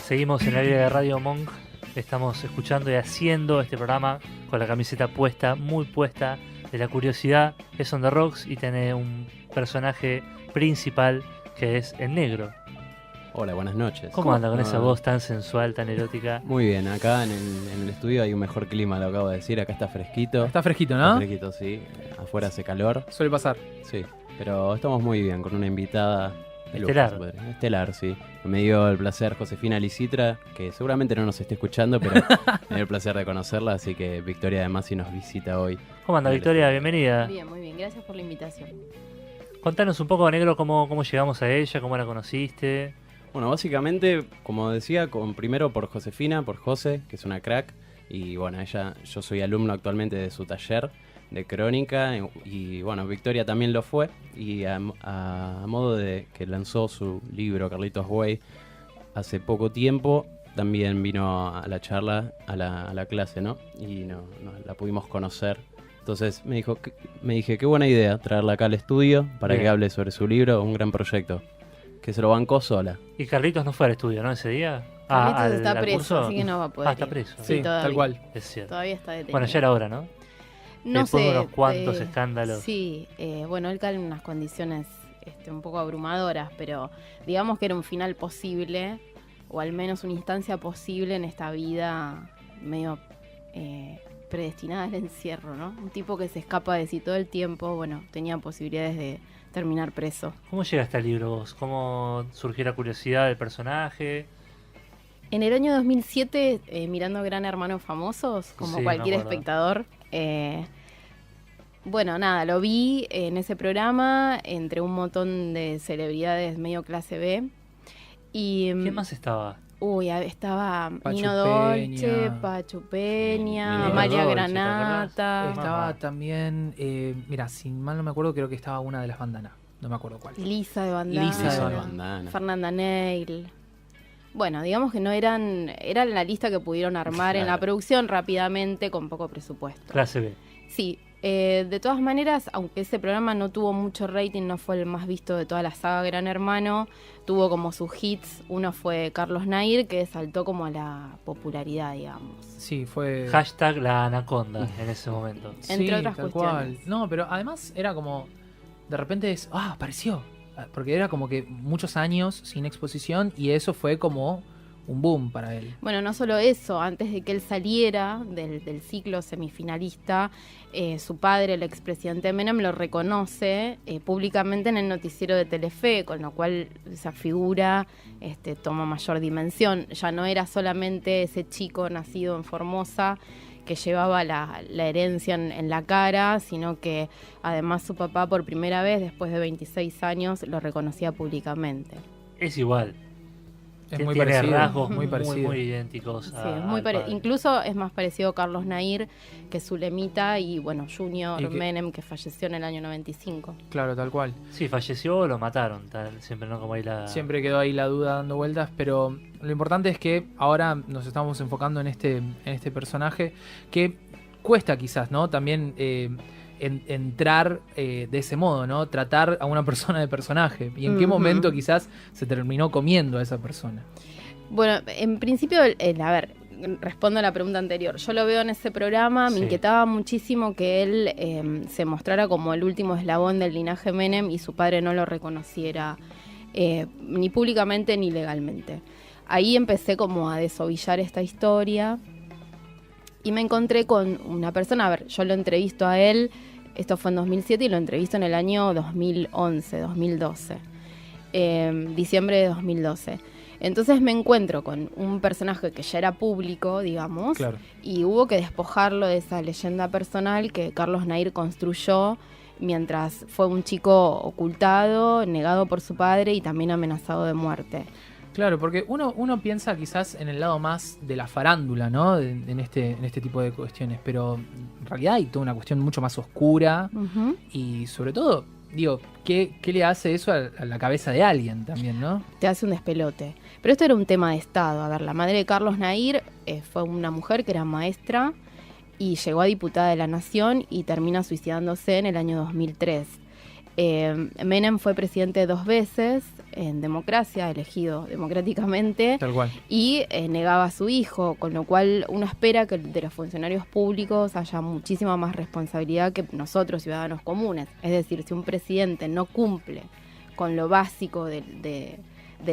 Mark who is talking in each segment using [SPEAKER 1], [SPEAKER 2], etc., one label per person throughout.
[SPEAKER 1] Seguimos en el área de Radio Monk. Estamos escuchando y haciendo este programa con la camiseta puesta, muy puesta, de la curiosidad. Es On The Rocks y tiene un personaje principal que es el negro.
[SPEAKER 2] Hola, buenas noches.
[SPEAKER 1] ¿Cómo anda con esa voz tan sensual, tan erótica?
[SPEAKER 2] Muy bien, acá en el estudio hay un mejor clima, lo acabo de decir. Acá está fresquito.
[SPEAKER 3] Está fresquito, ¿no?
[SPEAKER 2] Está fresquito, sí. Afuera hace calor.
[SPEAKER 3] Suele pasar.
[SPEAKER 2] Sí, pero estamos muy bien con una invitada de lujo,
[SPEAKER 1] Estelar.
[SPEAKER 2] se podría decir. Estelar, sí. Me dio el placer Josefina Licitra, que seguramente no nos esté escuchando, pero me dio el placer de conocerla, así que Victoria además sí nos visita hoy.
[SPEAKER 1] ¿Cómo anda, Victoria? Bienvenida.
[SPEAKER 4] Bien, muy bien. Gracias por la invitación.
[SPEAKER 1] Contanos un poco, negro, cómo llegamos a ella, cómo la conociste.
[SPEAKER 2] Bueno, básicamente, como decía, primero por Josefina, por José, que es una crack. Y bueno, yo soy alumno actualmente de su taller de crónica. Y bueno, Victoria también lo fue. Y a modo de que lanzó su libro, Carlitos Way, hace poco tiempo, también vino a la charla, a la clase, ¿no? Y la pudimos conocer. Entonces me dije, qué buena idea traerla acá al estudio para
[SPEAKER 1] Bien.
[SPEAKER 2] que hable sobre su libro, un gran proyecto. Que se lo bancó sola.
[SPEAKER 1] Y Carlitos no fue al estudio, ¿no? Ese día.
[SPEAKER 4] Carlitos está
[SPEAKER 1] al
[SPEAKER 4] preso,
[SPEAKER 1] curso.
[SPEAKER 4] así que no va a poder
[SPEAKER 1] Está
[SPEAKER 4] ir.
[SPEAKER 1] preso.
[SPEAKER 3] Sí,
[SPEAKER 4] todavía.
[SPEAKER 3] tal cual.
[SPEAKER 1] Es cierto.
[SPEAKER 4] Todavía está detenido.
[SPEAKER 1] Bueno, ya era hora, ¿no?
[SPEAKER 4] No
[SPEAKER 1] Después de
[SPEAKER 4] sé,
[SPEAKER 1] unos cuantos escándalos.
[SPEAKER 4] Sí, bueno, él cae en unas condiciones un poco abrumadoras, pero digamos que era un final posible, o al menos una instancia posible en esta vida medio predestinada al encierro, ¿no? Un tipo que se escapa de sí todo el tiempo, bueno, tenía posibilidades de terminar preso.
[SPEAKER 1] ¿Cómo llegaste al libro vos? ¿Cómo surgió la curiosidad del personaje?
[SPEAKER 4] En el año 2007, mirando Gran Hermano Famosos, como
[SPEAKER 1] Sí,
[SPEAKER 4] cualquier
[SPEAKER 1] me acuerdo.
[SPEAKER 4] espectador, bueno, nada, lo vi en ese programa entre un montón de celebridades medio clase B. Y,
[SPEAKER 1] ¿Quién más estaba?
[SPEAKER 4] Uy, estaba
[SPEAKER 3] Pachu
[SPEAKER 4] Nino
[SPEAKER 3] Peña.
[SPEAKER 4] Dolce, Pachu Peña,
[SPEAKER 2] Nino
[SPEAKER 4] Amalia
[SPEAKER 1] Dolce, ¿te acordás?
[SPEAKER 4] Granata,
[SPEAKER 3] Estaba también, mira, si mal no me acuerdo, creo que estaba una de las bandanas. No me acuerdo cuál.
[SPEAKER 4] Lisa de Bandana,
[SPEAKER 3] Lisa de
[SPEAKER 2] Bandana.
[SPEAKER 4] Fernanda Neil. Bueno, digamos que no eran la lista que pudieron armar en la
[SPEAKER 2] Claro.
[SPEAKER 4] producción rápidamente con poco presupuesto.
[SPEAKER 1] Clase B.
[SPEAKER 4] Sí, de todas maneras, aunque ese programa no tuvo mucho rating, no fue el más visto de toda la saga Gran Hermano, tuvo como sus hits. Uno fue Carlos Nair, que saltó como a la popularidad, digamos.
[SPEAKER 3] Sí, fue...
[SPEAKER 1] Hashtag la anaconda en ese momento.
[SPEAKER 4] entre otras
[SPEAKER 3] tal
[SPEAKER 4] cuestiones.
[SPEAKER 3] cual. No, pero además era como... De repente apareció. Porque era como que muchos años sin exposición y eso fue como un boom para él.
[SPEAKER 4] Bueno, no solo eso, antes de que él saliera del ciclo semifinalista, su padre, el expresidente Menem, lo reconoce públicamente en el noticiero de Telefe, con lo cual esa figura toma mayor dimensión. Ya no era solamente ese chico nacido en Formosa que llevaba la herencia en la cara, sino que además su papá por primera vez, después de 26 años, lo reconocía públicamente.
[SPEAKER 1] Es igual.
[SPEAKER 3] Es muy
[SPEAKER 1] Tiene
[SPEAKER 3] parecido.
[SPEAKER 1] rasgos
[SPEAKER 3] muy parecido.
[SPEAKER 1] muy idénticos.
[SPEAKER 4] Sí, es muy
[SPEAKER 1] padre.
[SPEAKER 4] incluso es más parecido a Carlos Nair que Zulemita y bueno, Junior
[SPEAKER 3] Y que-
[SPEAKER 4] Menem, que falleció en el año 95.
[SPEAKER 3] Claro, tal cual.
[SPEAKER 1] Sí, falleció o lo mataron. Siempre, ¿no? Como ahí
[SPEAKER 3] Siempre quedó ahí la duda dando vueltas, pero lo importante es que ahora nos estamos enfocando en este personaje que cuesta quizás, ¿no? También entrar de ese modo, ¿no? Tratar a una persona de personaje. ¿Y en qué
[SPEAKER 4] Ujú.
[SPEAKER 3] momento quizás se terminó comiendo a esa persona?
[SPEAKER 4] Bueno, en principio, a ver, respondo a la pregunta anterior. Yo lo veo en ese programa, me
[SPEAKER 1] Sí.
[SPEAKER 4] inquietaba muchísimo que él se mostrara como el último eslabón del linaje Menem y su padre no lo reconociera ni públicamente ni legalmente. Ahí empecé como a desovillar esta historia y me encontré con una persona, a ver, yo lo entrevisto a él, esto fue en 2007 y lo entrevisto en el año 2011, 2012, diciembre de 2012. Entonces me encuentro con un personaje que ya era público, digamos,
[SPEAKER 3] Claro.
[SPEAKER 4] y hubo que despojarlo de esa leyenda personal que Carlos Nair construyó mientras fue un chico ocultado, negado por su padre y también amenazado de muerte.
[SPEAKER 3] Claro, porque uno piensa quizás en el lado más de la farándula, ¿no? En este tipo de cuestiones, pero en realidad hay toda una cuestión mucho más oscura
[SPEAKER 4] Ujú.
[SPEAKER 3] y sobre todo, digo, ¿qué le hace eso a la cabeza de alguien también, no?
[SPEAKER 4] Te hace un despelote. Pero esto era un tema de Estado. A ver, la madre de Carlos Nair fue una mujer que era maestra y llegó a diputada de la Nación y termina suicidándose en el año 2003. Menem fue presidente 2 veces, en democracia, elegido democráticamente,
[SPEAKER 3] Tal cual.
[SPEAKER 4] y negaba a su hijo, con lo cual uno espera que de los funcionarios públicos haya muchísima más responsabilidad que nosotros, ciudadanos comunes. Es decir, si un presidente no cumple con lo básico del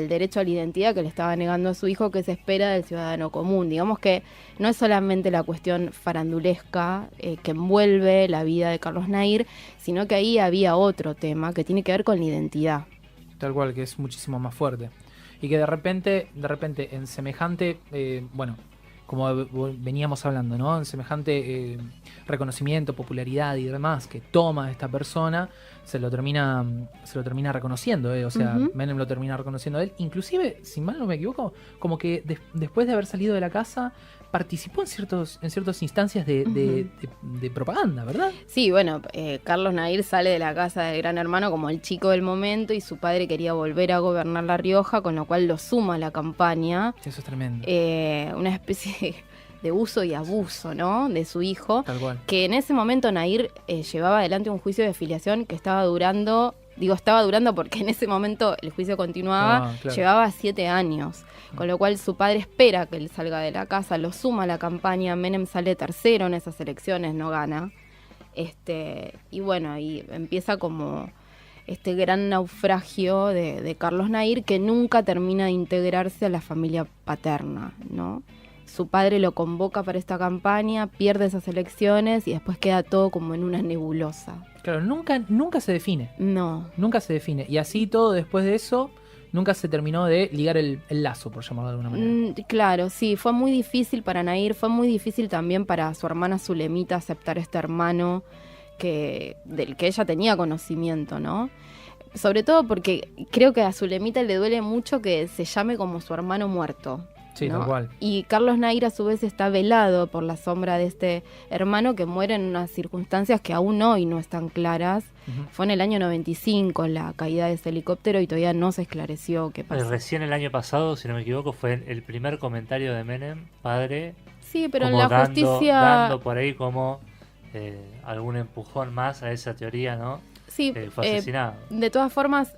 [SPEAKER 4] derecho a la identidad que le estaba negando a su hijo, ¿qué se espera del ciudadano común? Digamos que no es solamente la cuestión farandulesca que envuelve la vida de Carlos Nair, sino que ahí había otro tema que tiene que ver con la identidad.
[SPEAKER 3] Tal cual, que es muchísimo más fuerte. Y que de repente en semejante, bueno, como veníamos hablando, ¿no? En semejante reconocimiento, popularidad y demás que toma esta persona, se lo termina reconociendo, o sea, Menem lo termina reconociendo a él. Inclusive, si mal no me equivoco, como que después de haber salido de la casa, participó en ciertas instancias de propaganda, ¿verdad?
[SPEAKER 4] Sí, bueno, Carlos Nair sale de la casa del Gran Hermano como el chico del momento y su padre quería volver a gobernar La Rioja, con lo cual lo suma a la campaña.
[SPEAKER 3] Eso es tremendo.
[SPEAKER 4] Una especie de uso y abuso, ¿no?, de su hijo.
[SPEAKER 3] Tal cual.
[SPEAKER 4] Que en ese momento Nair llevaba adelante un juicio de filiación que estaba durando porque en ese momento el juicio continuaba,
[SPEAKER 3] claro.
[SPEAKER 4] Llevaba 7 años, con lo cual su padre espera que él salga de la casa, lo suma a la campaña. Menem sale tercero en esas elecciones, no gana. Y bueno, ahí empieza como este gran naufragio de Carlos Nair, que nunca termina de integrarse a la familia paterna, ¿no? Su padre lo convoca para esta campaña, pierde esas elecciones y después queda todo como en una nebulosa.
[SPEAKER 3] Claro, nunca se define.
[SPEAKER 4] No.
[SPEAKER 3] Nunca se define. Y así todo, después de eso, nunca se terminó de ligar el lazo, por llamarlo de alguna manera.
[SPEAKER 4] Claro, sí, fue muy difícil para Nair, fue muy difícil también para su hermana Zulemita aceptar este hermano del que ella tenía conocimiento, ¿no? Sobre todo porque creo que a Zulemita le duele mucho que se llame como su hermano muerto.
[SPEAKER 3] Sí,
[SPEAKER 4] ¿no?
[SPEAKER 3] tal cual.
[SPEAKER 4] Y Carlos Nair a su vez está velado por la sombra de este hermano que muere en unas circunstancias que aún hoy no están claras. Fue en el año 95 la caída de ese helicóptero y todavía no se esclareció qué pasó.
[SPEAKER 1] Recién el año pasado, si no me equivoco, fue el primer comentario de Menem, padre.
[SPEAKER 4] Sí, pero en
[SPEAKER 1] como
[SPEAKER 4] la justicia...
[SPEAKER 1] dando por ahí como algún empujón más a esa teoría, ¿no?
[SPEAKER 4] Sí,
[SPEAKER 1] fue asesinado.
[SPEAKER 4] De todas formas,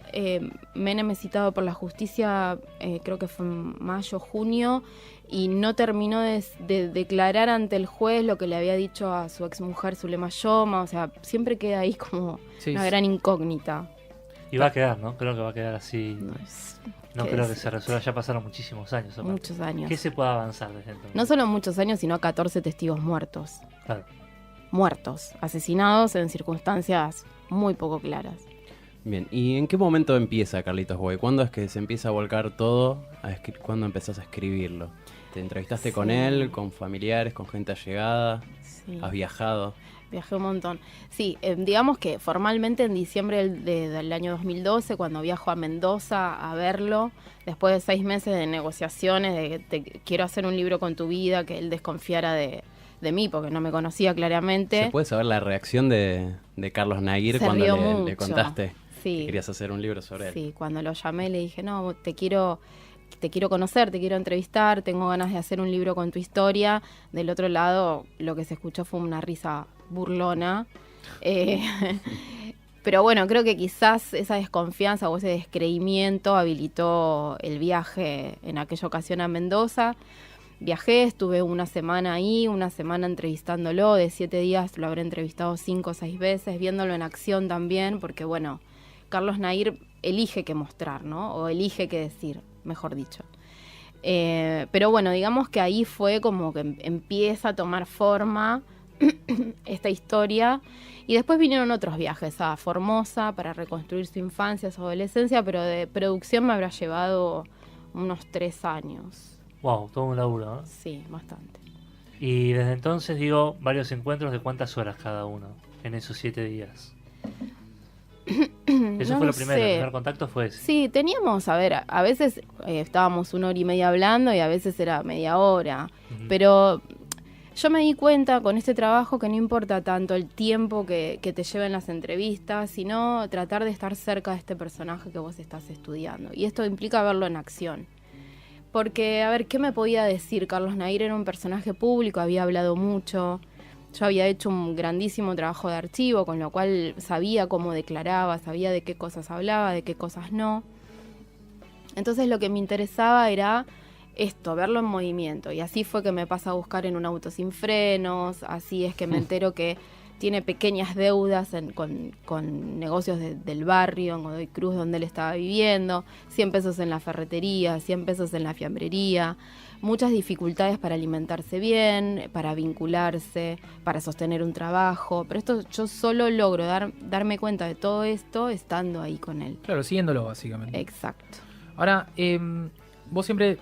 [SPEAKER 4] Menem es citado por la justicia, creo que fue en mayo, junio, y no terminó de declarar ante el juez lo que le había dicho a su exmujer Zulema Yoma. O sea, siempre queda ahí como una gran incógnita.
[SPEAKER 1] Y va a quedar, ¿no? Creo que va a quedar así. No creo que
[SPEAKER 4] decir?
[SPEAKER 1] se resuelva. Ya pasaron muchísimos años. Aparte.
[SPEAKER 4] Muchos años.
[SPEAKER 1] ¿Qué se puede avanzar desde entonces?
[SPEAKER 4] No solo muchos años, sino 14 testigos muertos.
[SPEAKER 1] Claro.
[SPEAKER 4] Muertos, asesinados en circunstancias muy poco claras.
[SPEAKER 2] Bien, ¿y en qué momento empieza Carlitos Way? ¿Cuándo es que se empieza a volcar todo? ¿Cuándo empezás a escribirlo? ¿Te entrevistaste con él, con familiares, con gente allegada?
[SPEAKER 4] Sí.
[SPEAKER 2] ¿Has viajado?
[SPEAKER 4] Viajé un montón. Sí, digamos que formalmente en diciembre del año 2012, cuando viajo a Mendoza a verlo, después de 6 meses de negociaciones, de que quiero hacer un libro con tu vida, que él desconfiara de mí, porque no me conocía claramente.
[SPEAKER 2] ¿Se puede saber la reacción de Carlos Nair cuando le contaste que querías hacer un libro sobre él?
[SPEAKER 4] Sí, cuando lo llamé le dije, no, te quiero conocer, te quiero entrevistar, tengo ganas de hacer un libro con tu historia. Del otro lado, lo que se escuchó fue una risa burlona. Pero bueno, creo que quizás esa desconfianza o ese descreimiento habilitó el viaje en aquella ocasión a Mendoza. Viajé, estuve una semana ahí, una semana entrevistándolo, de 7 días lo habré entrevistado 5 o 6 veces, viéndolo en acción también, porque bueno, Carlos Nair elige qué mostrar, ¿no? O elige qué decir, mejor dicho. Pero bueno, digamos que ahí fue como que empieza a tomar forma esta historia. Y después vinieron otros viajes a Formosa para reconstruir su infancia, su adolescencia, pero de producción me habrá llevado unos 3 años.
[SPEAKER 1] Wow, todo un laburo, ¿no?
[SPEAKER 4] Sí, bastante.
[SPEAKER 1] Y desde entonces, varios encuentros de cuántas horas cada uno en esos 7 días. Eso
[SPEAKER 4] No
[SPEAKER 1] fue
[SPEAKER 4] lo
[SPEAKER 1] lo primero,
[SPEAKER 4] sé.
[SPEAKER 1] el primer contacto fue ese.
[SPEAKER 4] Sí, teníamos, a veces estábamos 1 hora y media hablando y a veces era media hora. Pero yo me di cuenta con este trabajo que no importa tanto el tiempo que te lleven las entrevistas, sino tratar de estar cerca de este personaje que vos estás estudiando. Y esto implica verlo en acción. Porque, a ver, ¿qué me podía decir? Carlos Nair era un personaje público, había hablado mucho. Yo había hecho un grandísimo trabajo de archivo, con lo cual sabía cómo declaraba, sabía de qué cosas hablaba, de qué cosas no. Entonces lo que me interesaba era esto, verlo en movimiento. Y así fue que me pasa a buscar en un auto sin frenos, así es que me entero que tiene pequeñas deudas con negocios del barrio, en Godoy Cruz, donde él estaba viviendo, 100 pesos en la ferretería, 100 pesos en la fiambrería, muchas dificultades para alimentarse bien, para vincularse, para sostener un trabajo. Pero esto yo solo logro darme cuenta de todo esto estando ahí con él.
[SPEAKER 3] Claro, siguiéndolo básicamente.
[SPEAKER 4] Exacto.
[SPEAKER 3] Ahora, vos siempre,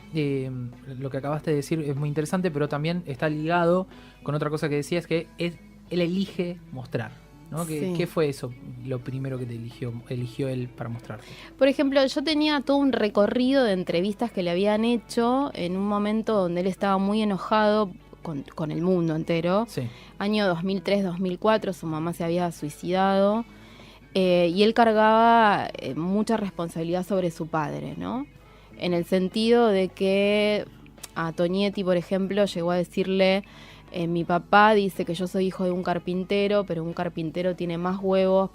[SPEAKER 3] lo que acabaste de decir es muy interesante, pero también está ligado con otra cosa que decías, que él elige mostrar, ¿no?
[SPEAKER 4] Sí.
[SPEAKER 3] ¿Qué fue eso, lo primero que te eligió él para mostrarte?
[SPEAKER 4] Por ejemplo, yo tenía todo un recorrido de entrevistas que le habían hecho en un momento donde él estaba muy enojado con el mundo entero.
[SPEAKER 3] Sí.
[SPEAKER 4] Año 2003-2004, su mamá se había suicidado y él cargaba mucha responsabilidad sobre su padre, ¿no? En el sentido de que a Tonietti, por ejemplo, llegó a decirle: mi papá dice que yo soy hijo de un carpintero, pero un carpintero tiene más huevos,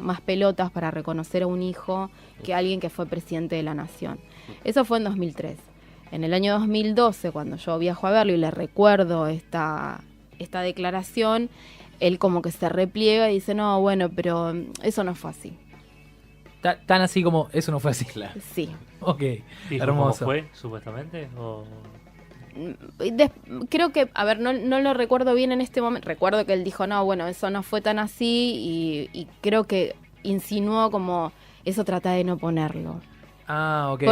[SPEAKER 4] más pelotas para reconocer a un hijo que alguien que fue presidente de la nación. Eso fue en 2003. En el año 2012, cuando yo viajo a verlo y le recuerdo esta declaración, él como que se repliega y dice: no, bueno, pero eso no fue así.
[SPEAKER 3] Tan así como eso no fue así.
[SPEAKER 2] Claro.
[SPEAKER 4] Sí.
[SPEAKER 3] Ok,
[SPEAKER 1] ¿Dijo
[SPEAKER 3] hermoso.
[SPEAKER 1] cómo fue, supuestamente? ¿O...
[SPEAKER 4] Creo que, a ver, no lo recuerdo bien en este momento. Recuerdo que él dijo: no, bueno, eso no fue tan así, y creo que insinuó como eso, trata de no ponerlo.
[SPEAKER 3] Ah, ok.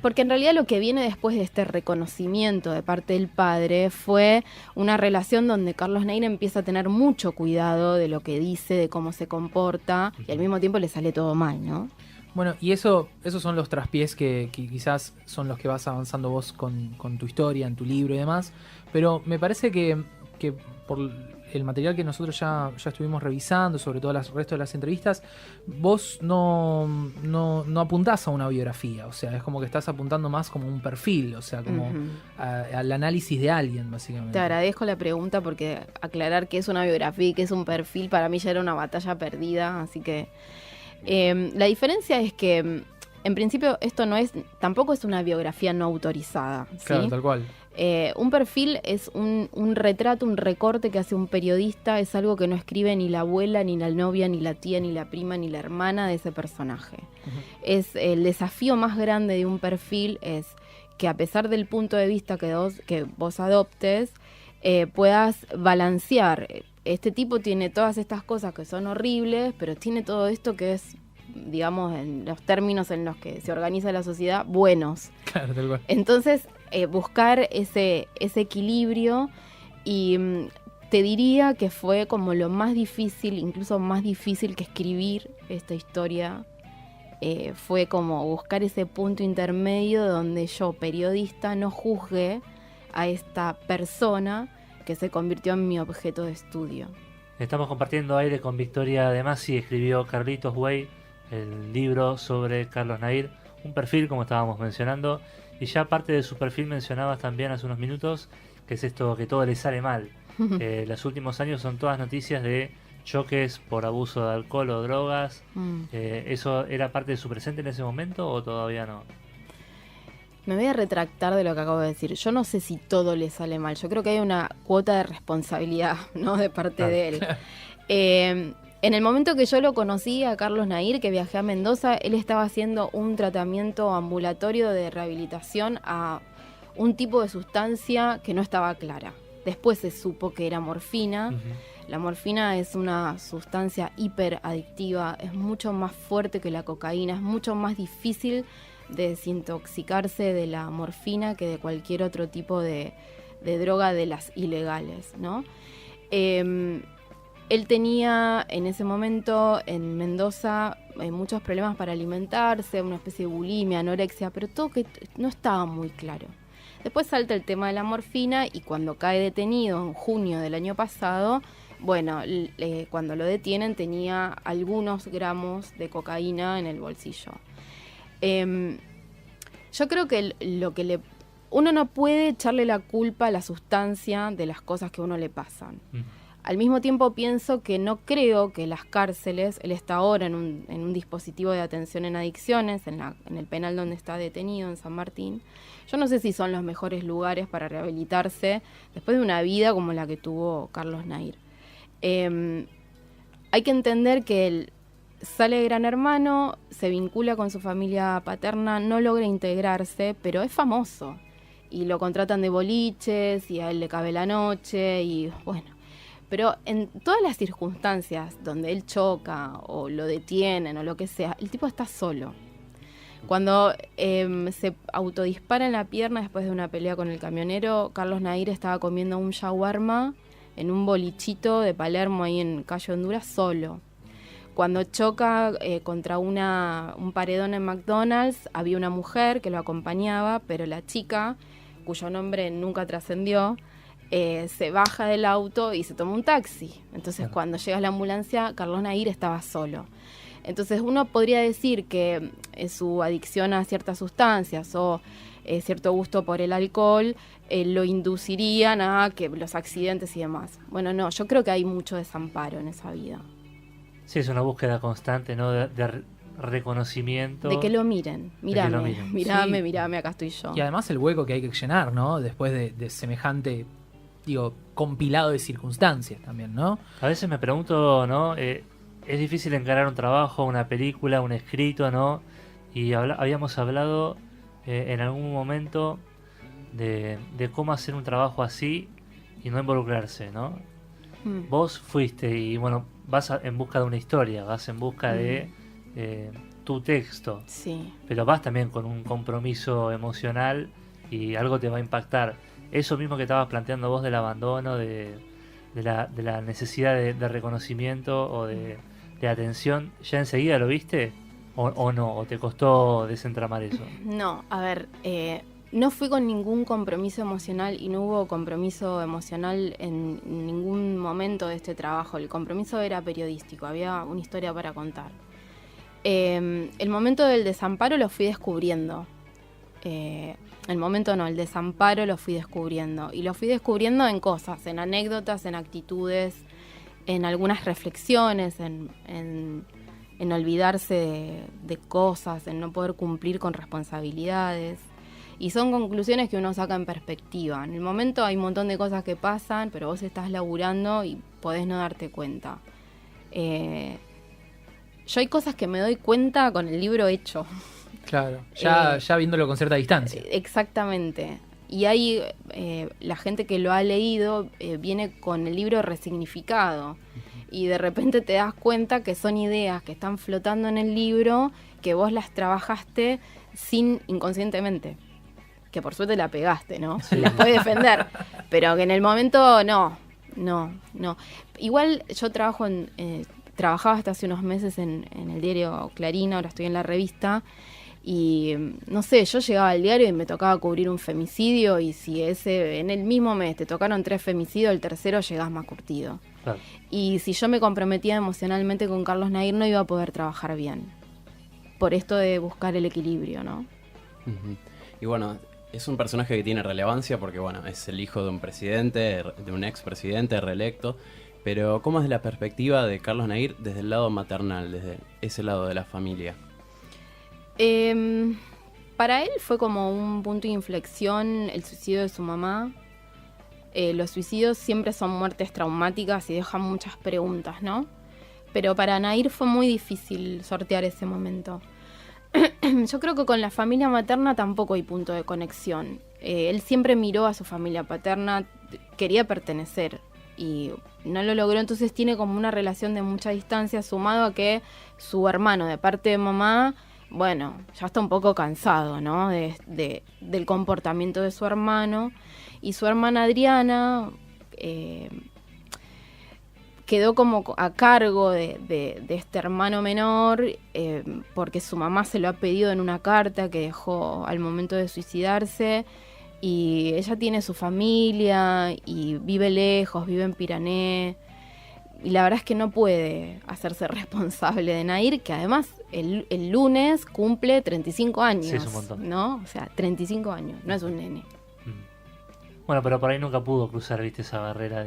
[SPEAKER 4] Porque en realidad lo que viene después de este reconocimiento de parte del padre fue una relación donde Carlos Neira empieza a tener mucho cuidado de lo que dice, de cómo se comporta, y al mismo tiempo le sale todo mal, ¿no?
[SPEAKER 3] Bueno, y esos son los traspiés que quizás son los que vas avanzando vos con tu historia, en tu libro y demás. Pero me parece que por el material que nosotros ya estuvimos revisando, sobre todo el resto de las entrevistas, vos no apuntás a una biografía. O sea, es como que estás apuntando más como un perfil, o sea, como al análisis de alguien, básicamente.
[SPEAKER 4] Te agradezco la pregunta, porque aclarar qué es una biografía y qué es un perfil para mí ya era una batalla perdida, así que... la diferencia es que, en principio, esto tampoco es una biografía no autorizada, ¿sí?
[SPEAKER 3] Claro, tal cual.
[SPEAKER 4] Un perfil es un retrato, un recorte que hace un periodista, es algo que no escribe ni la abuela, ni la novia, ni la tía, ni la prima, ni la hermana de ese personaje. Es el desafío más grande de un perfil, es que a pesar del punto de vista que vos adoptes, puedas balancear. Este tipo tiene todas estas cosas que son horribles, pero tiene todo esto que es, digamos, en los términos en los que se organiza la sociedad, buenos.
[SPEAKER 3] Claro, tal cual.
[SPEAKER 4] Entonces, buscar ese equilibrio, y te diría que fue como lo más difícil, incluso más difícil que escribir esta historia. Fue como buscar ese punto intermedio donde yo, periodista, no juzgue a esta persona que se convirtió en mi objeto de estudio.
[SPEAKER 1] Estamos compartiendo aire con Victoria de Masi. Escribió Carlitos Way el libro sobre Carlos Nair, un perfil, como estábamos mencionando, y ya parte de su perfil mencionabas también hace unos minutos, que es esto que todo le sale mal. Los últimos años son todas noticias de choques por abuso de alcohol o drogas. ¿Eso era parte de su presente en ese momento o todavía no?
[SPEAKER 4] Me voy a retractar de lo que acabo de decir. Yo no sé si todo le sale mal. Yo creo que hay una cuota de responsabilidad, ¿no?, de parte de él. En el momento que yo lo conocí a Carlos Nair, que viajé a Mendoza, él estaba haciendo un tratamiento ambulatorio de rehabilitación a un tipo de sustancia que no estaba clara. Después se supo que era morfina. La morfina es una sustancia hiperadictiva, es mucho más fuerte que la cocaína, es mucho más difícil de desintoxicarse de la morfina que de cualquier otro tipo de droga de las ilegales, ¿no? Él tenía en ese momento en Mendoza muchos problemas para alimentarse, una especie de bulimia, anorexia, pero todo que no estaba muy claro. Después salta el tema de la morfina, y cuando cae detenido en junio del año pasado, bueno, cuando lo detienen tenía algunos gramos de cocaína en el bolsillo. Yo creo que uno no puede echarle la culpa a la sustancia de las cosas que a uno le pasan. Al mismo tiempo pienso que no creo que las cárceles, él está ahora en un dispositivo de atención en adicciones, en el penal donde está detenido, en San Martín. Yo no sé si son los mejores lugares para rehabilitarse después de una vida como la que tuvo Carlos Nair. Hay que entender que él sale de Gran Hermano, se vincula con su familia paterna, no logra integrarse, pero es famoso. Y lo contratan de boliches, y a él le cabe la noche, y bueno. Pero en todas las circunstancias donde él choca, o lo detienen, o lo que sea, el tipo está solo. Cuando se autodispara en la pierna después de una pelea con el camionero, Carlos Nair estaba comiendo un shawarma en un bolichito de Palermo, ahí en Calle Honduras, solo. Cuando choca contra un paredón en McDonald's, había una mujer que lo acompañaba, pero la chica, cuyo nombre nunca trascendió, se baja del auto y se toma un taxi. Entonces, cuando llega la ambulancia, Carlos Nair estaba solo. Entonces, uno podría decir que su adicción a ciertas sustancias o cierto gusto por el alcohol lo inducirían a que los accidentes y demás. Bueno, no, yo creo que hay mucho desamparo en esa vida.
[SPEAKER 1] Sí, es una búsqueda constante, ¿no? De reconocimiento.
[SPEAKER 4] De que lo miren. Mírame,
[SPEAKER 1] Sí.
[SPEAKER 4] mírame, acá estoy yo.
[SPEAKER 3] Y además el hueco que hay que llenar, ¿no? Después de semejante, compilado de circunstancias también, ¿no?
[SPEAKER 1] A veces me pregunto, ¿no? Es difícil encarar un trabajo, una película, un escrito, ¿no? Y habíamos hablado en algún momento de cómo hacer un trabajo así y no involucrarse, ¿no? Vos fuiste y, bueno, vas en busca de una historia, vas en busca de tu texto.
[SPEAKER 4] Sí.
[SPEAKER 1] Pero vas también con un compromiso emocional y algo te va a impactar. Eso mismo que estabas planteando vos del abandono, de la necesidad de reconocimiento o de atención, ¿ya enseguida lo viste? ¿O no? ¿O te costó desentramar eso?
[SPEAKER 4] No, a ver, no fui con ningún compromiso emocional y no hubo compromiso emocional en ningún momento de este trabajo. El compromiso era periodístico, había una historia para contar. El momento del desamparo lo fui descubriendo. El desamparo lo fui descubriendo. Y lo fui descubriendo en cosas, en anécdotas, en actitudes, en algunas reflexiones, en olvidarse de cosas, en no poder cumplir con responsabilidades. Y son conclusiones que uno saca en perspectiva. En el momento hay un montón de cosas que pasan, pero vos estás laburando y podés no darte cuenta. Yo hay cosas que me doy cuenta con el libro hecho.
[SPEAKER 3] Claro, ya viéndolo con cierta distancia.
[SPEAKER 4] Exactamente. Y hay la gente que lo ha leído viene con el libro resignificado. Y de repente te das cuenta que son ideas que están flotando en el libro, que vos las trabajaste inconscientemente. Que por suerte la pegaste, ¿no? Sí. Las puedes defender. Pero que en el momento no. Igual yo trabajaba hasta hace unos meses en el diario Clarín, ahora estoy en La Revista. Y no sé, yo llegaba al diario y me tocaba cubrir un femicidio, y si en el mismo mes te tocaron 3 femicidios, el tercero llegás más curtido.
[SPEAKER 1] Claro.
[SPEAKER 4] Y si yo me comprometía emocionalmente con Carlos Nair, no iba a poder trabajar bien. Por esto de buscar el equilibrio, ¿no?
[SPEAKER 2] Uh-huh. Y bueno, es un personaje que tiene relevancia porque, bueno, es el hijo de un presidente, de un expresidente reelecto. Pero ¿cómo es la perspectiva de Carlos Nair desde el lado maternal, desde ese lado de la familia?
[SPEAKER 4] Para él fue como un punto de inflexión el suicidio de su mamá. Los suicidios siempre son muertes traumáticas y dejan muchas preguntas, ¿no? Pero para Nair fue muy difícil sortear ese momento. Yo creo que con la familia materna tampoco hay punto de conexión. Él siempre miró a su familia paterna, quería pertenecer y no lo logró, entonces tiene como una relación de mucha distancia, sumado a que su hermano de parte de mamá, bueno, ya está un poco cansado, ¿no? Del comportamiento de su hermano. Y su hermana Adriana quedó como a cargo de este hermano menor, porque su mamá se lo ha pedido en una carta que dejó al momento de suicidarse. Y ella tiene su familia y vive lejos, vive en Pirané. Y la verdad es que no puede hacerse responsable de Nair, que además el lunes cumple 35 años.
[SPEAKER 1] Sí, es un montón.
[SPEAKER 4] ¿No? O sea, 35 años, no es un nene.
[SPEAKER 1] Bueno, pero por ahí nunca pudo cruzar, viste, esa barrera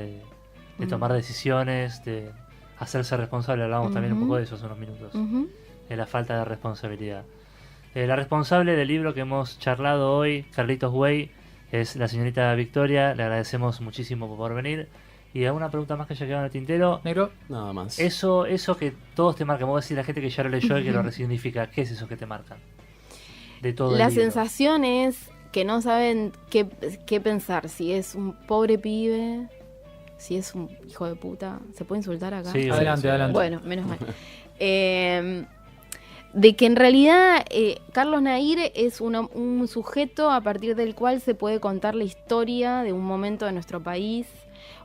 [SPEAKER 1] de tomar decisiones, de hacerse responsable. Hablábamos también un poco de eso hace unos minutos, de la falta de responsabilidad. La responsable del libro que hemos charlado hoy, Carlitos Way, es la señorita Victoria. Le agradecemos muchísimo por venir. Y alguna pregunta más que haya quedado en el tintero.
[SPEAKER 3] Negro.
[SPEAKER 2] Nada más.
[SPEAKER 1] Eso que todos te marcan, vos decís la gente que ya lo leyó y que lo resignifica, ¿qué es eso que te marcan? De todo
[SPEAKER 4] La
[SPEAKER 1] el libro.
[SPEAKER 4] sensación es que no saben qué pensar, si es un pobre pibe, si es un hijo de puta. ¿Se puede insultar acá?
[SPEAKER 1] Sí,
[SPEAKER 3] Adelante, adelante.
[SPEAKER 4] Bueno, menos mal. De que en realidad Carlos Nair es un sujeto a partir del cual se puede contar la historia de un momento de nuestro país.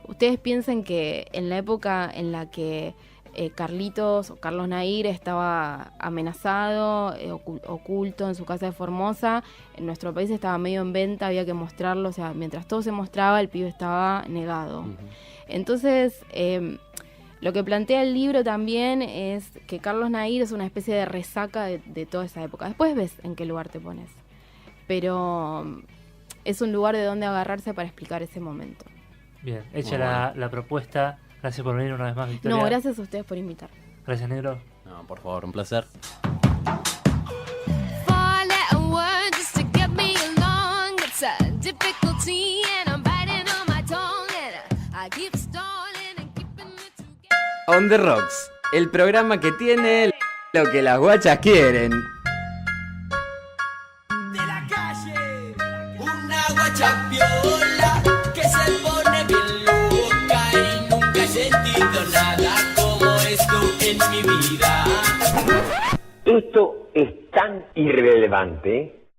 [SPEAKER 4] Ustedes piensen que en la época en la que Carlos Nair estaba amenazado, oculto en su casa de Formosa, en nuestro país estaba medio en venta, había que mostrarlo, o sea, mientras todo se mostraba, el pibe estaba negado. Entonces, lo que plantea el libro también es que Carlos Nair es una especie de resaca de toda esa época. Después ves en qué lugar te pones, pero es un lugar de donde agarrarse para explicar ese momento.
[SPEAKER 1] Bien, hecha la propuesta. Gracias por venir una vez más, Victoria.
[SPEAKER 4] No, gracias a ustedes por invitar.
[SPEAKER 1] Gracias, Negro.
[SPEAKER 2] No, por favor, un placer.
[SPEAKER 5] On the Rocks, el programa que tiene lo que las guachas quieren.
[SPEAKER 6] De la calle, una guacha piola que se pone bien loca y nunca he sentido nada como esto en mi vida.
[SPEAKER 7] Esto es tan irrelevante